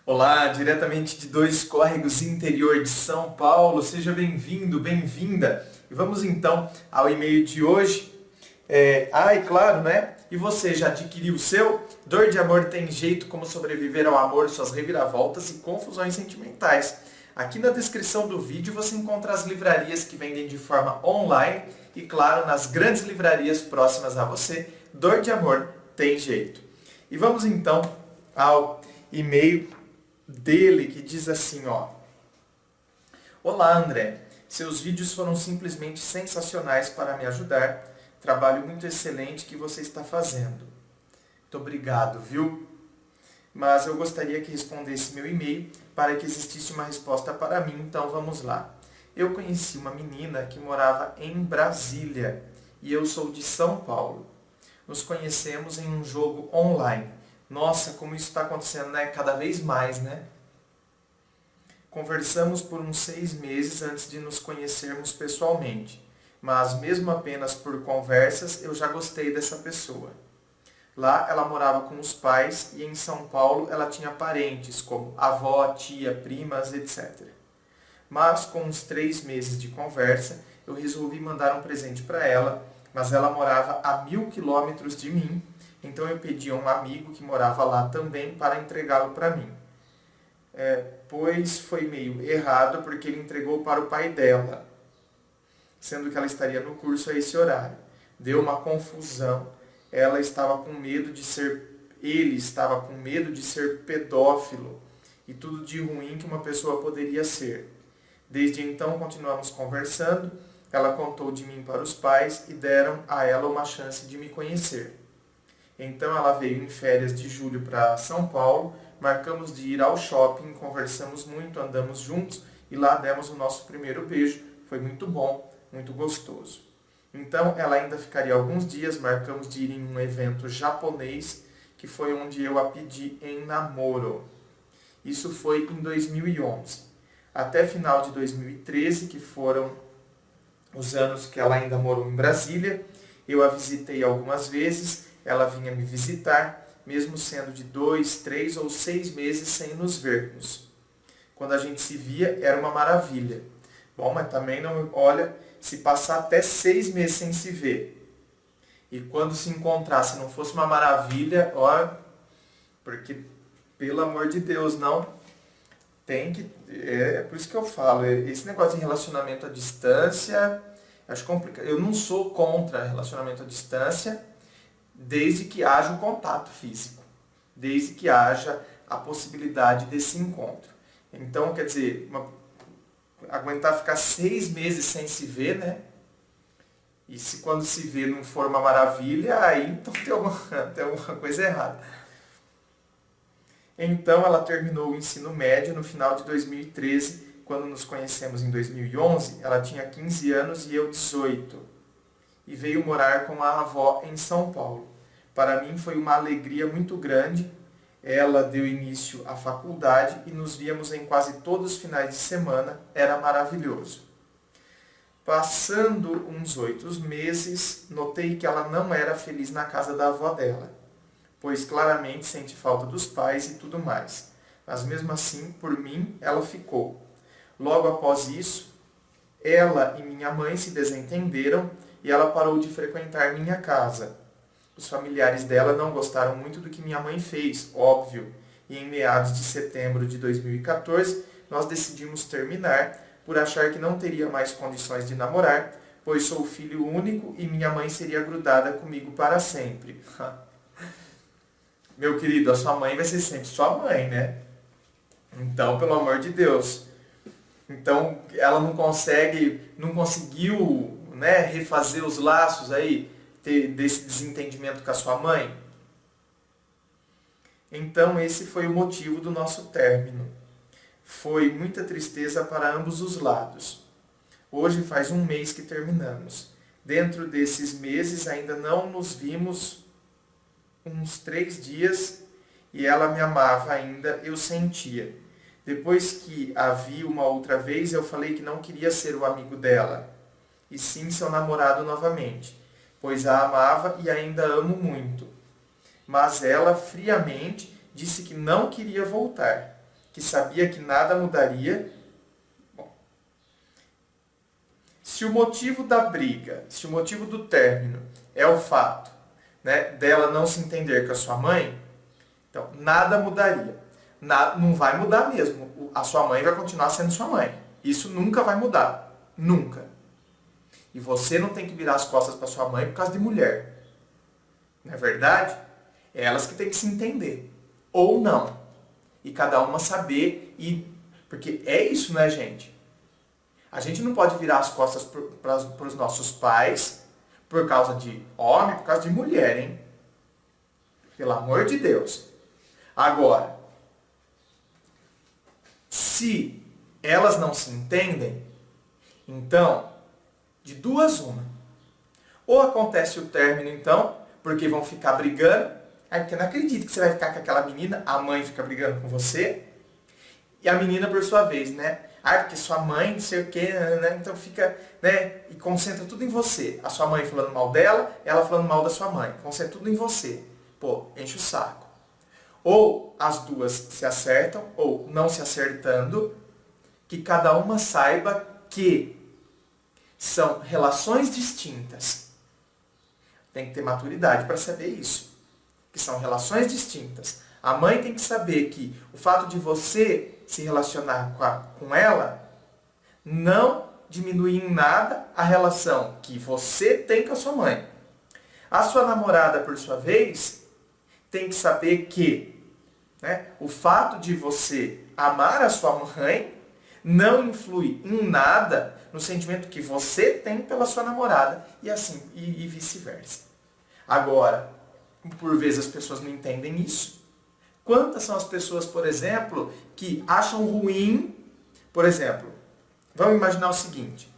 Olá, diretamente de Dois Córregos, interior de São Paulo. Seja bem-vindo, bem-vinda. E vamos então ao e-mail de hoje. Claro, né? E você já adquiriu o seu? Dor de Amor tem jeito, como sobreviver ao amor, suas reviravoltas e confusões sentimentais. Aqui na descrição do vídeo você encontra as livrarias que vendem de forma online e, claro, nas grandes livrarias próximas a você, Dor de Amor tem jeito. E vamos então ao e-mail dele, que diz assim, ó: Olá, André. Seus vídeos foram simplesmente sensacionais para me ajudar. Trabalho muito excelente que você está fazendo. Muito obrigado, viu? Mas eu gostaria que respondesse meu e-mail para que existisse uma resposta para mim, então vamos lá. Eu conheci uma menina que morava em Brasília e eu sou de São Paulo. Nos conhecemos em um jogo online. Nossa, como isso está acontecendo, né? Cada vez mais, né? Conversamos por uns 6 meses antes de nos conhecermos pessoalmente. Mas mesmo apenas por conversas, eu já gostei dessa pessoa. Lá ela morava com os pais e em São Paulo ela tinha parentes como avó, tia, primas, etc. Mas com uns 3 meses de conversa, eu resolvi mandar um presente para ela, mas ela morava a 1000 quilômetros de mim, então eu pedi a um amigo que morava lá também para entregá-lo para mim. Pois foi meio errado porque ele entregou para o pai dela, sendo que ela estaria no curso a esse horário. Deu uma confusão. Ele estava com medo de ser pedófilo e tudo de ruim que uma pessoa poderia ser. Desde então continuamos conversando. Ela contou de mim para os pais e deram a ela uma chance de me conhecer. Então ela veio em férias de julho para São Paulo, marcamos de ir ao shopping, conversamos muito, andamos juntos e lá demos o nosso primeiro beijo. Foi muito bom, muito gostoso. Então ela ainda ficaria alguns dias, marcamos de ir em um evento japonês, que foi onde eu a pedi em namoro. Isso foi em 2011. Até final de 2013, que foram os anos que ela ainda morou em Brasília, eu a visitei algumas vezes, ela vinha me visitar, mesmo sendo de 2, 3 ou 6 meses sem nos vermos. Quando a gente se via, era uma maravilha. Bom, mas também não, olha, se passar até 6 meses sem se ver, e quando se encontrar, se não fosse uma maravilha, olha, porque, pelo amor de Deus, não tem que... É por isso que eu falo, esse negócio de relacionamento à distância, acho complicado. Eu não sou contra relacionamento à distância, desde que haja um contato físico, desde que haja a possibilidade desse encontro. Então, quer dizer, aguentar ficar 6 meses sem se ver, né? E se quando se vê não for uma maravilha, aí então tem alguma coisa errada. Então ela terminou o ensino médio no final de 2013, quando nos conhecemos em 2011, ela tinha 15 anos e eu 18. E veio morar com a avó em São Paulo. Para mim foi uma alegria muito grande. Ela deu início à faculdade e nos víamos em quase todos os finais de semana. Era maravilhoso. Passando uns 8 meses, notei que ela não era feliz na casa da avó dela, pois claramente sente falta dos pais e tudo mais. Mas mesmo assim, por mim, ela ficou. Logo após isso, ela e minha mãe se desentenderam e ela parou de frequentar minha casa. Os familiares dela não gostaram muito do que minha mãe fez, óbvio, e em meados de setembro de 2014 nós decidimos terminar por achar que não teria mais condições de namorar, pois sou filho único e minha mãe seria grudada comigo para sempre. Meu querido, a sua mãe vai ser sempre sua mãe, né? Então, pelo amor de Deus. Então, ela não conseguiu, né, refazer os laços aí desse desentendimento com a sua mãe? Então esse foi o motivo do nosso término. Foi muita tristeza para ambos os lados. Hoje faz 1 mês que terminamos. Dentro desses meses ainda não nos vimos uns 3 dias e ela me amava ainda, eu sentia. Depois que a vi uma outra vez, eu falei que não queria ser o amigo dela, e sim seu namorado novamente, pois a amava e ainda amo muito. Mas ela friamente disse que não queria voltar. que sabia que nada mudaria. Bom, se o motivo da briga, se o motivo do término é o fato, né, dela não se entender com a sua mãe, então nada mudaria. Não vai mudar mesmo. A sua mãe vai continuar sendo sua mãe. Isso nunca vai mudar. Nunca. E você não tem que virar as costas para sua mãe por causa de mulher. Não é verdade? É elas que têm que se entender. Ou não. E cada uma saber. Porque é isso, né, gente? A gente não pode virar as costas para os nossos pais por causa de homem, por causa de mulher, hein? Pelo amor de Deus. Agora, se elas não se entendem, então, de duas uma. Ou acontece o término, então, porque vão ficar brigando. Aí, porque eu não acredito que você vai ficar com aquela menina, a mãe fica brigando com você. E a menina, por sua vez, né? Porque sua mãe, não sei o quê, né? Então fica, né? E concentra tudo em você. A sua mãe falando mal dela, ela falando mal da sua mãe. Concentra tudo em você. Pô, enche o saco. Ou as duas se acertam, ou não se acertando, que cada uma saiba que são relações distintas. Tem que ter maturidade para saber isso. Que são relações distintas. A mãe tem que saber que o fato de você se relacionar com ela não diminui em nada a relação que você tem com a sua mãe. A sua namorada, por sua vez, tem que saber que, né, o fato de você amar a sua mãe não influi em nada no sentimento que você tem pela sua namorada e assim e vice-versa. Agora, por vezes as pessoas não entendem isso. Quantas são as pessoas, por exemplo, que acham ruim, por exemplo, vamos imaginar o seguinte,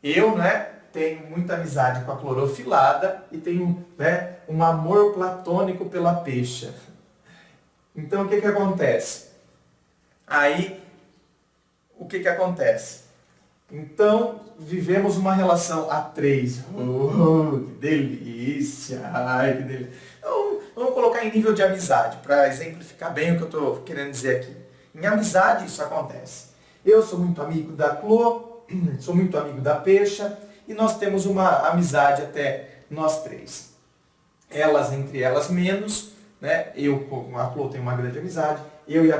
eu, né, tenho muita amizade com a clorofilada e tenho, né, um amor platônico pela peixa. Então, o que acontece? Aí, o que acontece? Então, vivemos uma relação a três. Oh, que delícia! Ai, que delícia! Então, vamos colocar em nível de amizade, para exemplificar bem o que eu estou querendo dizer aqui. Em amizade, isso acontece. Eu sou muito amigo da Clô, sou muito amigo da Peixa, e nós temos uma amizade até nós três. Elas entre elas menos, né? Eu com a Clô tenho uma grande amizade, eu e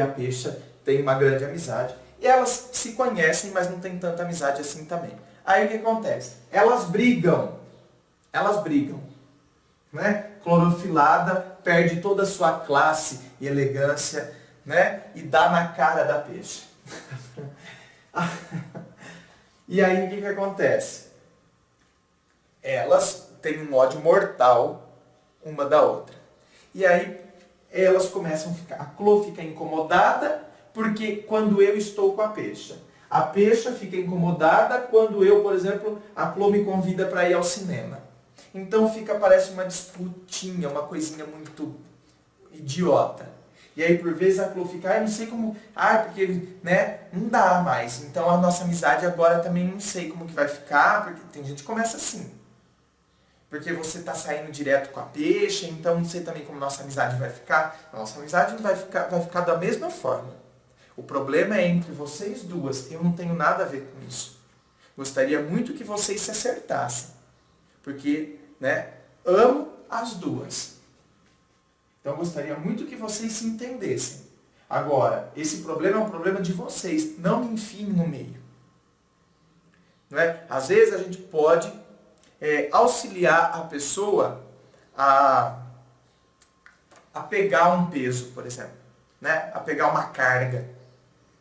a Peixa tenho uma grande amizade. E elas se conhecem, mas não tem tanta amizade assim também. Aí o que acontece? Elas brigam, né? Clorofilada perde toda a sua classe e elegância, né? E dá na cara da Peixa. E aí o que acontece? Elas têm um ódio mortal uma da outra. E aí elas começam a ficar, a Clô fica incomodada, porque quando eu estou com a Peixa. A Peixa fica incomodada quando eu, por exemplo, a Clô me convida para ir ao cinema. Então parece uma disputinha, uma coisinha muito idiota. E aí por vezes a Clô fica, não sei como, porque, né, não dá mais. Então a nossa amizade agora também não sei como que vai ficar, porque tem gente que começa assim. Porque você está saindo direto com a Peixa, então não sei também como nossa amizade vai ficar. A nossa amizade vai ficar da mesma forma. O problema é entre vocês duas. Eu não tenho nada a ver com isso. Gostaria muito que vocês se acertassem. Porque, né, amo as duas. Então gostaria muito que vocês se entendessem. Agora, esse problema é um problema de vocês. Não me enfiem no meio. Não é? Às vezes a gente pode auxiliar a pessoa a pegar um peso, por exemplo. Né? A pegar uma carga.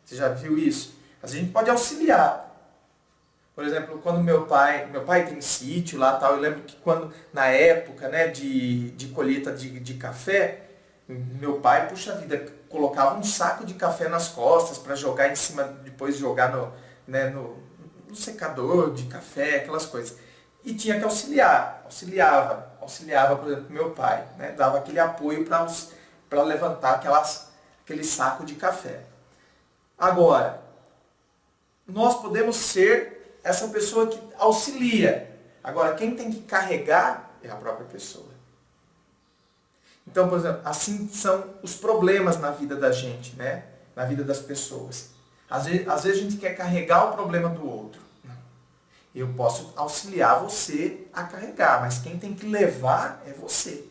Você já viu isso? A gente pode auxiliar. Por exemplo, quando meu pai tem sítio lá tal, eu lembro que quando, na época, né, de colheita de café, meu pai, puxa vida, colocava um saco de café nas costas para jogar em cima, depois jogar no secador de café, aquelas coisas. E tinha que auxiliar, auxiliava, por exemplo, meu pai, né, dava aquele apoio para levantar aquele saco de café. Agora, nós podemos ser essa pessoa que auxilia. Agora, quem tem que carregar é a própria pessoa. Então, por exemplo, assim são os problemas na vida da gente, né? Na vida das pessoas. Às vezes a gente quer carregar o problema do outro. Não. Eu posso auxiliar você a carregar, mas quem tem que levar é você.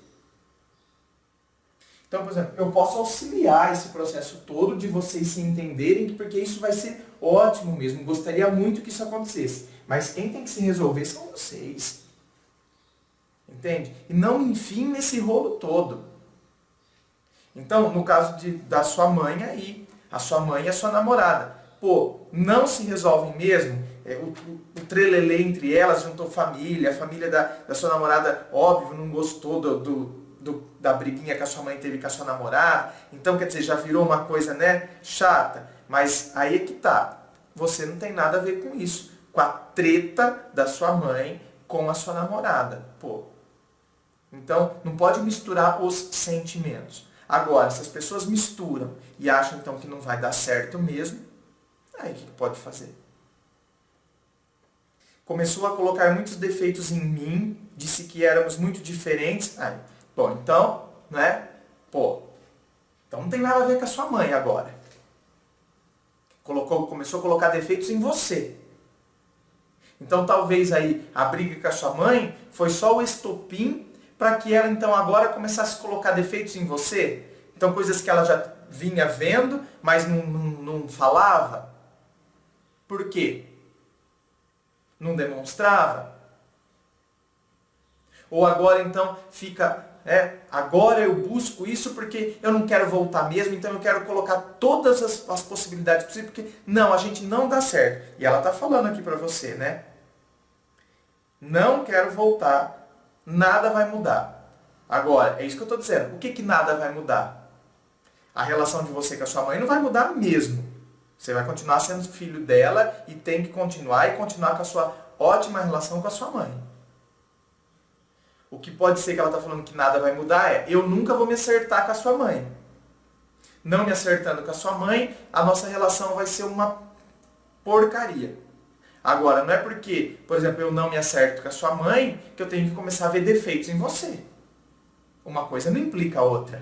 Então, por exemplo, eu posso auxiliar esse processo todo de vocês se entenderem, porque isso vai ser ótimo mesmo. Gostaria muito que isso acontecesse. Mas quem tem que se resolver são vocês. Entende? E não enfim nesse rolo todo. Então, no caso da sua mãe aí, a sua mãe e a sua namorada. Pô, não se resolvem mesmo? O trelelê entre elas, juntou família, a família da sua namorada, óbvio, não gostou da briguinha que a sua mãe teve com a sua namorada. Então, quer dizer, já virou uma coisa, né, chata. Mas aí é que tá. Você não tem nada a ver com isso. Com a treta da sua mãe com a sua namorada. Pô. Então, não pode misturar os sentimentos. Agora, se as pessoas misturam e acham então que não vai dar certo mesmo, aí o que pode fazer? Começou a colocar muitos defeitos em mim, disse que éramos muito diferentes. Aí, bom, então, né? Pô, então não tem nada a ver com a sua mãe agora. Começou a colocar defeitos em você. Então talvez aí a briga com a sua mãe foi só o estopim para que ela então agora começasse a colocar defeitos em você. Então coisas que ela já vinha vendo, mas não falava. Por quê? Não demonstrava? Ou agora então fica, agora eu busco isso porque eu não quero voltar mesmo, então eu quero colocar todas as possibilidades possíveis, porque não, a gente não dá certo. E ela está falando aqui para você, né? Não quero voltar, nada vai mudar. Agora, é isso que eu estou dizendo. O que nada vai mudar? A relação de você com a sua mãe não vai mudar mesmo. Você vai continuar sendo filho dela e tem que continuar com a sua ótima relação com a sua mãe. O que pode ser que ela está falando que nada vai mudar é: eu nunca vou me acertar com a sua mãe. Não me acertando com a sua mãe, a nossa relação vai ser uma porcaria. Agora, não é porque, por exemplo, eu não me acerto com a sua mãe que eu tenho que começar a ver defeitos em você. Uma coisa não implica a outra.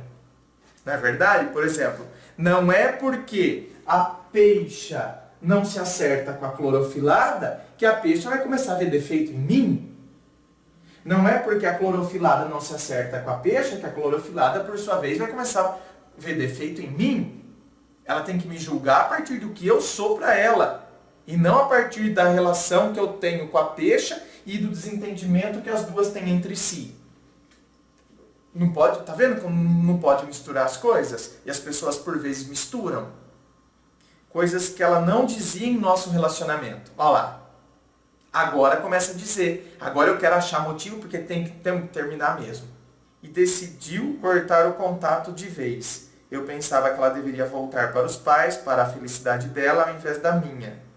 Não é verdade? Por exemplo, não é porque a peixa não se acerta com a clorofilada que a peixa vai começar a ver defeito em mim. Não é porque a clorofilada não se acerta com a peixa que a clorofilada, por sua vez, vai começar a ver defeito em mim. Ela tem que me julgar a partir do que eu sou para ela. E não a partir da relação que eu tenho com a peixa e do desentendimento que as duas têm entre si. Não pode, tá vendo como não pode misturar as coisas? E as pessoas por vezes misturam. Coisas que ela não dizia em nosso relacionamento. Olha lá. Agora começa a dizer. Agora eu quero achar motivo porque tem que terminar mesmo. E decidiu cortar o contato de vez. Eu pensava que ela deveria voltar para os pais, para a felicidade dela, ao invés da minha.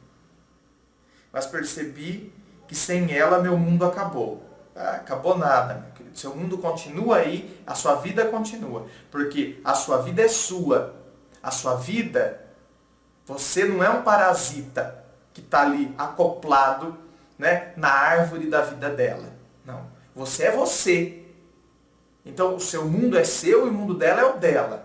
Mas percebi que sem ela meu mundo acabou. Acabou nada, meu querido. Seu mundo continua aí, a sua vida continua. Porque a sua vida é sua. A sua vida, você não é um parasita que está ali acoplado, né, na árvore da vida dela. Não. Você é você. Então o seu mundo é seu e o mundo dela é o dela.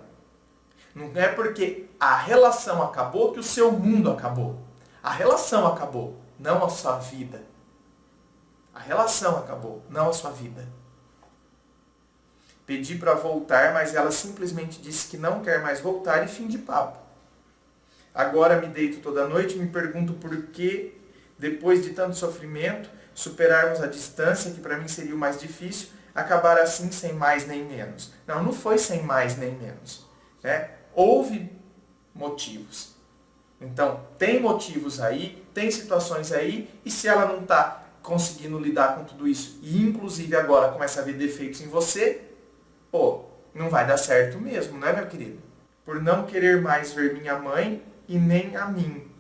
Não é porque a relação acabou que o seu mundo acabou. A relação acabou, não a sua vida. A relação acabou, não a sua vida. Pedi para voltar, mas ela simplesmente disse que não quer mais voltar e fim de papo. Agora me deito toda noite e me pergunto por que, depois de tanto sofrimento, superarmos a distância, que para mim seria o mais difícil, acabar assim sem mais nem menos. Não, não foi sem mais nem menos. Né? Houve motivos. Então, tem motivos aí, tem situações aí, e se ela não está conseguindo lidar com tudo isso, e inclusive agora começa a ver defeitos em você, não vai dar certo mesmo, né, meu querido? Por não querer mais ver minha mãe e nem a mim.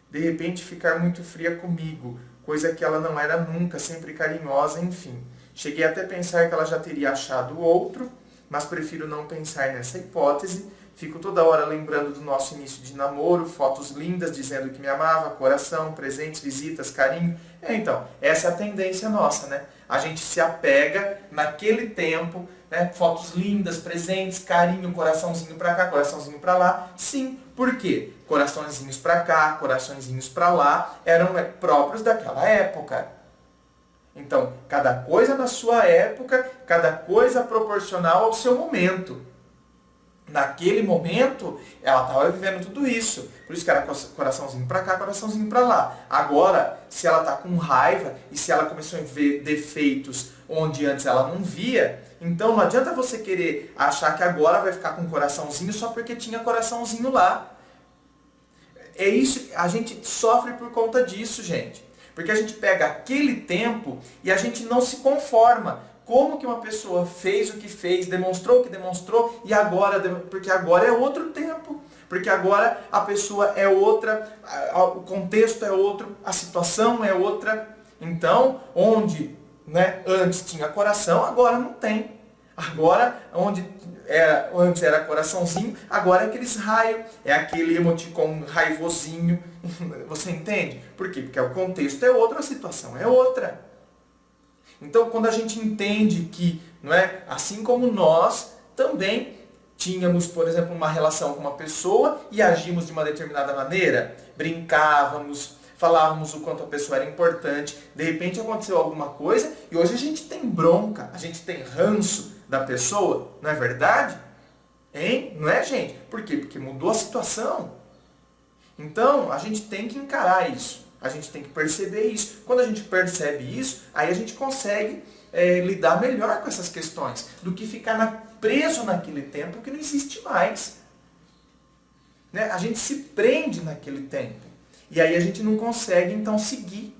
De repente ficar muito fria comigo, coisa que ela não era nunca, sempre carinhosa, enfim. Cheguei até a pensar que ela já teria achado outro, mas prefiro não pensar nessa hipótese. Fico toda hora lembrando do nosso início de namoro, fotos lindas dizendo que me amava, coração, presentes, visitas, carinho. Então, essa é a tendência nossa, né? A gente se apega naquele tempo, né? Fotos lindas, presentes, carinho, coraçãozinho para cá, coraçãozinho para lá. Sim, por quê? Coraçõezinhos para cá, coraçõezinhos para lá, eram próprios daquela época. Então, cada coisa na sua época, cada coisa proporcional ao seu momento. Naquele momento, ela estava vivendo tudo isso. Por isso que era coraçãozinho para cá, coraçãozinho para lá. Agora, se ela está com raiva e se ela começou a ver defeitos onde antes ela não via, então não adianta você querer achar que agora vai ficar com coraçãozinho só porque tinha coraçãozinho lá. É isso, a gente sofre por conta disso, gente. Porque a gente pega aquele tempo e a gente não se conforma. Como que uma pessoa fez o que fez, demonstrou o que demonstrou, e agora, porque agora é outro tempo. Porque agora a pessoa é outra, o contexto é outro, a situação é outra. Então, onde, né, antes tinha coração, agora não tem. Agora, antes era coraçãozinho, agora é aqueles raios, é aquele emoticon raivosinho. Você entende? Por quê? Porque o contexto é outro, a situação é outra. Então, quando a gente entende que, não é, assim como nós também tínhamos, por exemplo, uma relação com uma pessoa e agimos de uma determinada maneira, brincávamos, falávamos o quanto a pessoa era importante, de repente aconteceu alguma coisa e hoje a gente tem bronca, a gente tem ranço da pessoa, não é verdade? Hein? Não é, gente? Por quê? Porque mudou a situação. Então, a gente tem que encarar isso. A gente tem que perceber isso. Quando a gente percebe isso, aí a gente consegue lidar melhor com essas questões do que ficar preso naquele tempo que não existe mais. Né? A gente se prende naquele tempo. E aí a gente não consegue, então, seguir.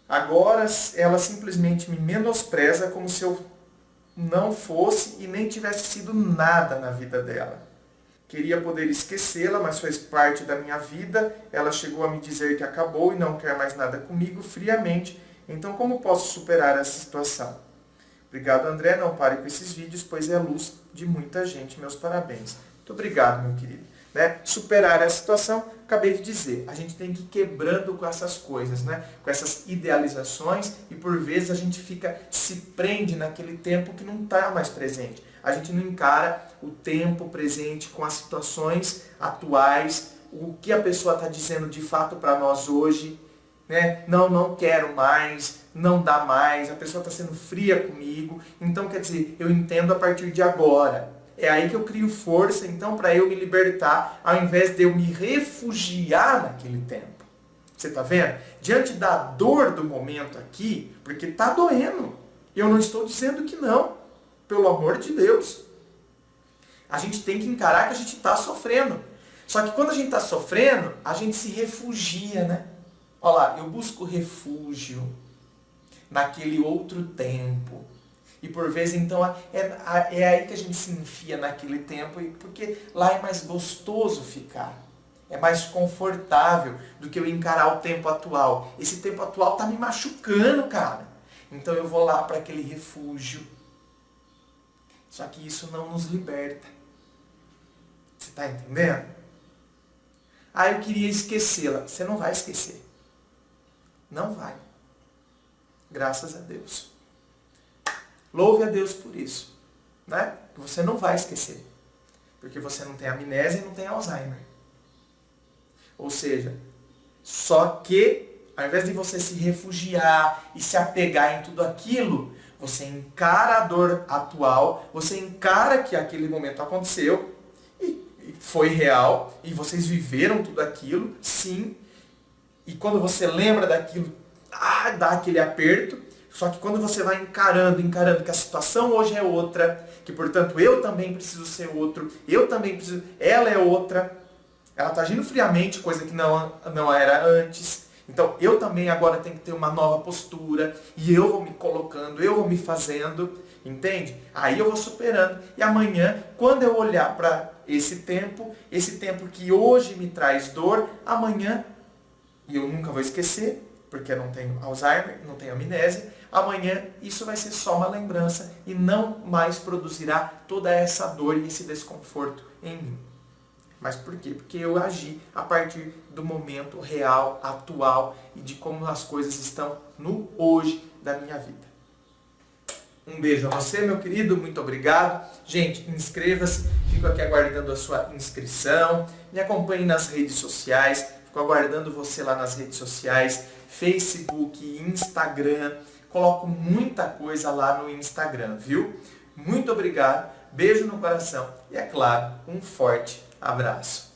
Agora, ela simplesmente me menospreza como se eu não fosse e nem tivesse sido nada na vida dela. Queria poder esquecê-la, mas faz parte da minha vida. Ela chegou a me dizer que acabou e não quer mais nada comigo friamente. Então, como posso superar essa situação? Obrigado, André. Não pare com esses vídeos, pois é a luz de muita gente. Meus parabéns. Muito obrigado, meu querido. Né? Superar a situação, acabei de dizer. A gente tem que ir quebrando com essas coisas, né? Com essas idealizações, e por vezes a gente se prende naquele tempo que não está mais presente. A gente não encara o tempo presente com as situações atuais, o que a pessoa está dizendo de fato para nós hoje. Né? Não quero mais, não dá mais, a pessoa está sendo fria comigo. Então, quer dizer, eu entendo a partir de agora. É aí que eu crio força, então, para eu me libertar, ao invés de eu me refugiar naquele tempo. Você está vendo? Diante da dor do momento aqui, porque está doendo. Eu não estou dizendo que não. Pelo amor de Deus. A gente tem que encarar que a gente está sofrendo. Só que quando a gente está sofrendo, a gente se refugia, né? Olha lá, eu busco refúgio naquele outro tempo. E por vezes, então, é aí que a gente se enfia naquele tempo, porque lá é mais gostoso ficar. É mais confortável do que eu encarar o tempo atual. Esse tempo atual está me machucando, cara. Então eu vou lá para aquele refúgio. Só que isso não nos liberta. Você está entendendo? Ah, eu queria esquecê-la. Você não vai esquecer. Não vai. Graças a Deus. Louve a Deus por isso. Né? Você não vai esquecer. Porque você não tem amnésia e não tem Alzheimer. Ou seja, só que, ao invés de você se refugiar e se apegar em tudo aquilo, você encara a dor atual, você encara que aquele momento aconteceu, e foi real, e vocês viveram tudo aquilo, sim. E quando você lembra daquilo, dá aquele aperto. Só que quando você vai encarando que a situação hoje é outra, que portanto eu também preciso ser outro, eu também preciso, ela é outra, ela está agindo friamente, coisa que não era antes. Então eu também agora tenho que ter uma nova postura, e eu vou me colocando, eu vou me fazendo, entende? Aí eu vou superando, e amanhã, quando eu olhar para esse tempo que hoje me traz dor, amanhã, e eu nunca vou esquecer, porque eu não tenho Alzheimer, não tenho amnésia, amanhã isso vai ser só uma lembrança e não mais produzirá toda essa dor e esse desconforto em mim. Mas por quê? Porque eu agi a partir do momento real, atual e de como as coisas estão no hoje da minha vida. Um beijo a você, meu querido, muito obrigado. Gente, inscreva-se, fico aqui aguardando a sua inscrição. Me acompanhe nas redes sociais, fico aguardando você lá nas redes sociais, Facebook, Instagram. Coloco muita coisa lá no Instagram, viu? Muito obrigado, beijo no coração e, é claro, um forte abraço.